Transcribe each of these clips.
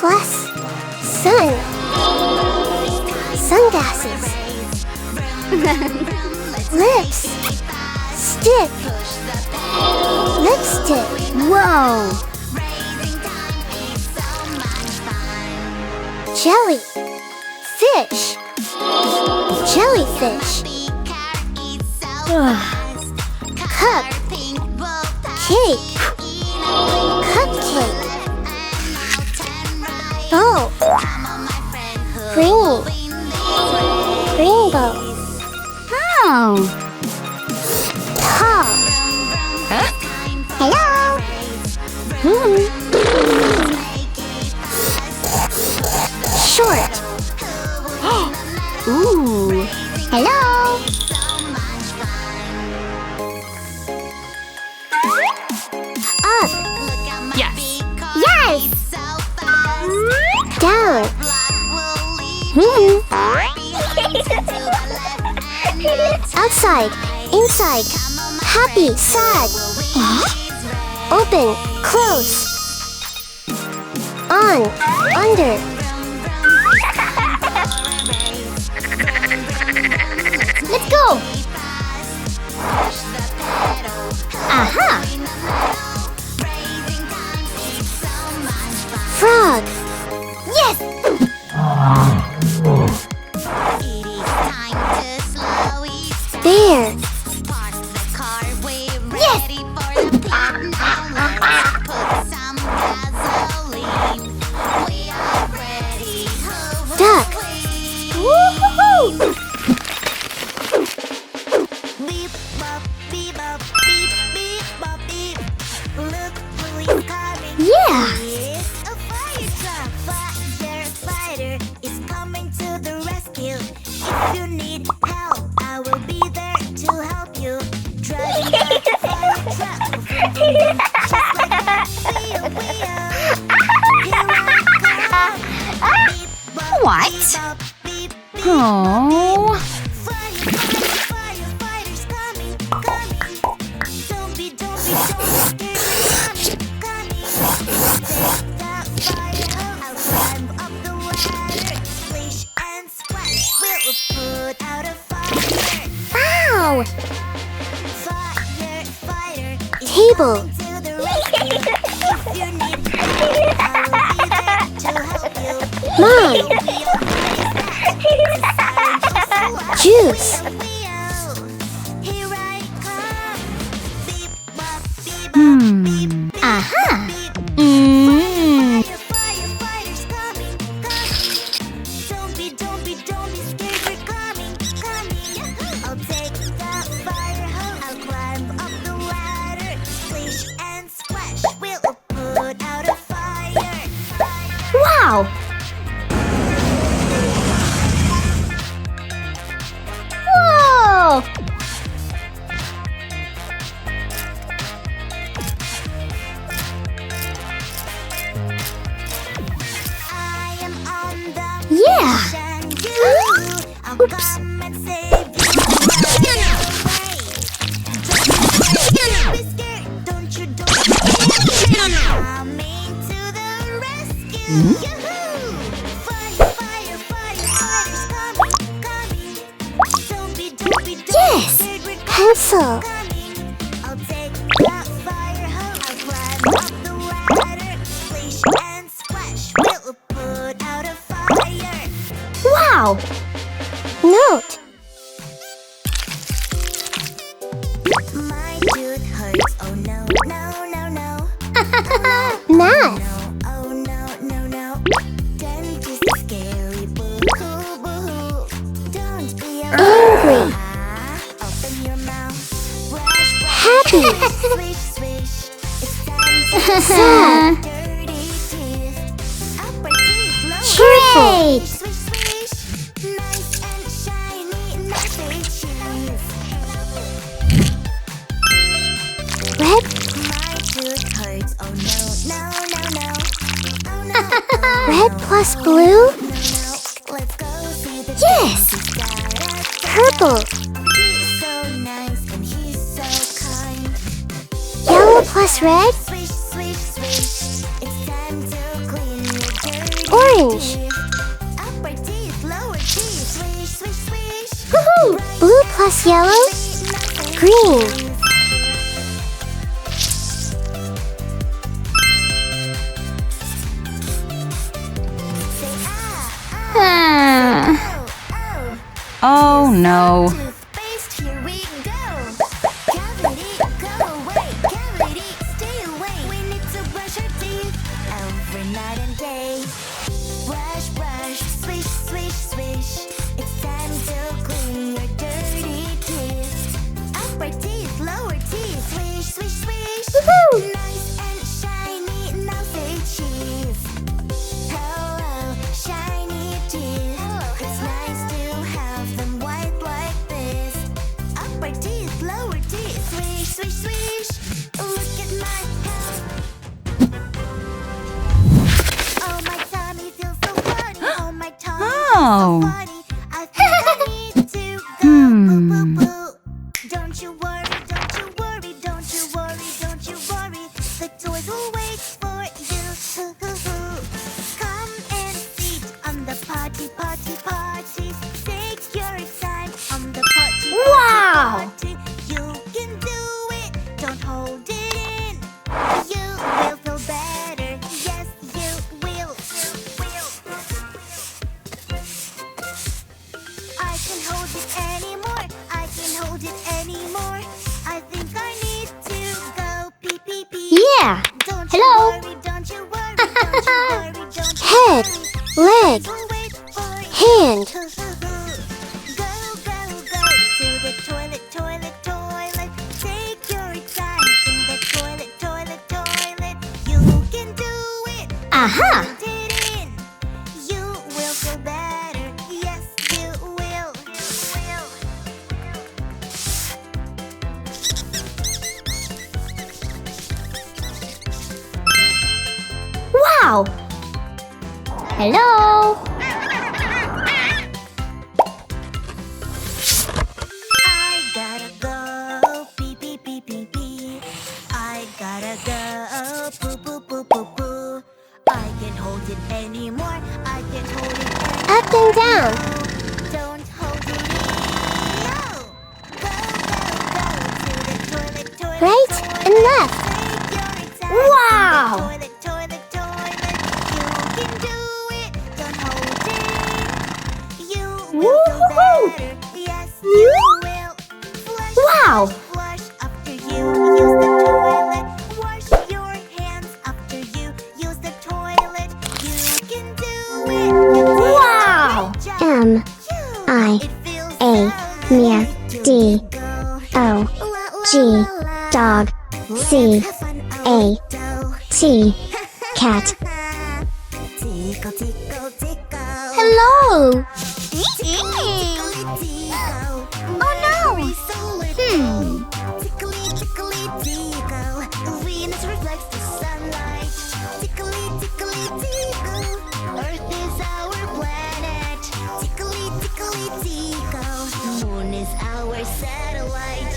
Glass. Sun. Sunglasses. Lips. Stick. Lipstick. Whoa! Jelly. Fish. Jellyfish. Cup. Cake. Cupcake. Bowl. Green. Rainbow. Oh! Tall. Huh? Hello. Short. Ooh! Hello. Up. Yes! Yes. Down. Outside. Inside. Happy. Sad. Open. Close. On. Under. Let's go. Aha. Frog. Yes. Bear. Yes. Duck. Woo-hoo-hoo. Yeah. A fire truck, firefighter is coming to the rescue. If you need help, I will be there to help you. Driving a fire truck, just like that. Wheel, wheel. Here I come. Beep, bop, What? beep, bop, beep, beep, Oh! Firefighter's coming, coming. Don't be scared. Coming. Take that fire hose. I'll climb up the ladder. Splish and splash. We'll put out a fire. Ow. Firefighter is Table. coming to the rescue. If you need help, I will be there to help you. Mom. Wheel, wheel, what is that? Juice. Here I come. Beep, bop, beep, bop, beep, beep, Aha. beep. Mmm! Firefighter's coming, coming. Don't be scared. They're coming, coming. I'll take that fire hose. I'll climb up the ladder. Splish and splash. We'll put out a fire. Wow! Whoa. I am on the Yeah. mission. I'll come and save you. Don't be scared. Don't you coming to the rescue. Yoo-hoo! Firefighter's coming, coming. Don't be Yes. scared. We're Pencil. coming. I'll take that fire hose. I'll climb up the ladder. Splish and splash. We'll put out a fire. Wow. Note. My tooth hurts. Oh no, no, no, no. Math. No, oh no, no, no. Dentist is scary. Boo-hoo, boo-hoo. Don't be Angry. Open your mouth. Brush, brush. Happy. Swish, swish. It's time to Sad. dirty teeth. Upper teeth, lower Cheerful. teeth. Swish, swish. Nice and shiny. Nice and cheese. Red. My tooth hurts. Oh no, no, no, no. Oh no. Red plus blue. No, let's go see the Yes. dentist. Da-da-da. Purple. He's so nice and he's so kind. Yellow plus red. Swish, swish, swish. It's time to clean your dirty Orange. Upper teeth, lower teeth, swish, swish, swish. Woohoo! Blue plus yellow. Green. Oh no. Toothpaste, here we go. Cavity, go away. Cavity, stay away. We need to brush our teeth every night and day. Brush, brush, swish, swish, swish. It's time to clean your dirty teeth. Upper teeth, lower teeth, swish, swish, swish. Woohoo! Nice and shiny, now say cheese. Hello, shiny teeth. It's nice to have them white like this. Upper teeth, lower teeth, swish, swish, swish. Look at my health. Oh, my tummy feels so funny. Oh, my tummy Oh. feels so funny. I think I need to go poo poo poo. Don't you worry, don't you worry, don't you worry, don't you worry. The toys will wait for you. Come and sit on the potty, potty, potty. Take your time on the potty, Wow. potty, potty. You can do it. Don't hold it in. You will feel better. Yes, you will. I can hold it anymore. I can hold it anymore. I think I need to go pee pee pee. Yeah. Don't Hello. you worry, don't you worry, don't you worry, don't you Head, worry. leg, We'll wait for you. hand. Go, go, go to the toilet, toilet, toilet. Take your time in the toilet, toilet, toilet. You can do it. Aha! Hold it in. You will feel better. Yes, you will. Wow! Hello! I gotta go pee pee pee pee pee. I gotta go poo poo poo poo poo. I can't hold it anymore. I can't hold it anymore. Up and down. Don't hold it in. No. Go, go, go to the toilet, toilet, Right toilet. and left. Take your time. Wow. Toilet, toilet, toilet. You can do it. Don't hold it. You will feel Woohoo. better. Yes, you will. Flush, Wow. flush after you use the toilet. Wash your hands after you use the toilet. You can do it. You did a Wow. great job. M I It feels A so Mia good D to go. O La, G la, la. dog Let's C have fun, A Alito. T cat. Tickle, tickle, tickle. Hello! Tickly, tickle. Oh, no. Very so little. Tickly, tickly, tickle. Venus reflects the sunlight. Tickly, tickly, tickle. Earth is our planet. Tickly, tickly, tickle. Moon is our satellite.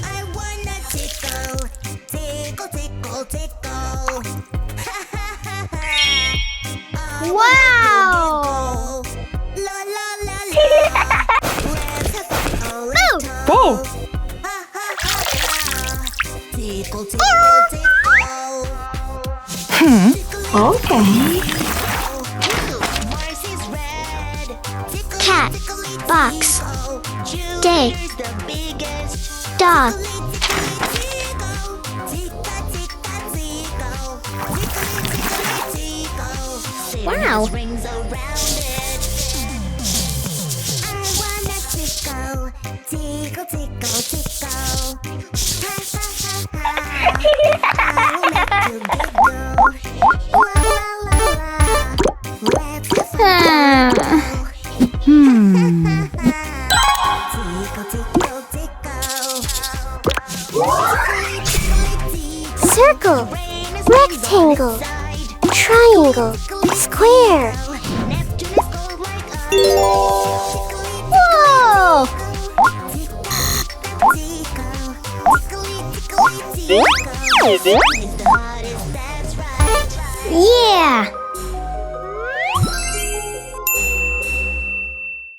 I wanna tickle, tickle, tickle, tickle. Wow. La la la la. Let's have fun, a little. Whoa. Ha ha ha ha. Tickle, tickle, tickle. Okay. Mars is red. Tickle, Cat, tickly, box, tickle. day, Jupiter's the biggest. dog. Wow. Rings around it. I wanna tickle, tickle, tickle, tickle. Ha ha ha ha. I'll make you giggle. La la la la. Let's have fun. Tickle, tickle, tickle. Circle, rectangle, triangle, square. Whoa! Yeah!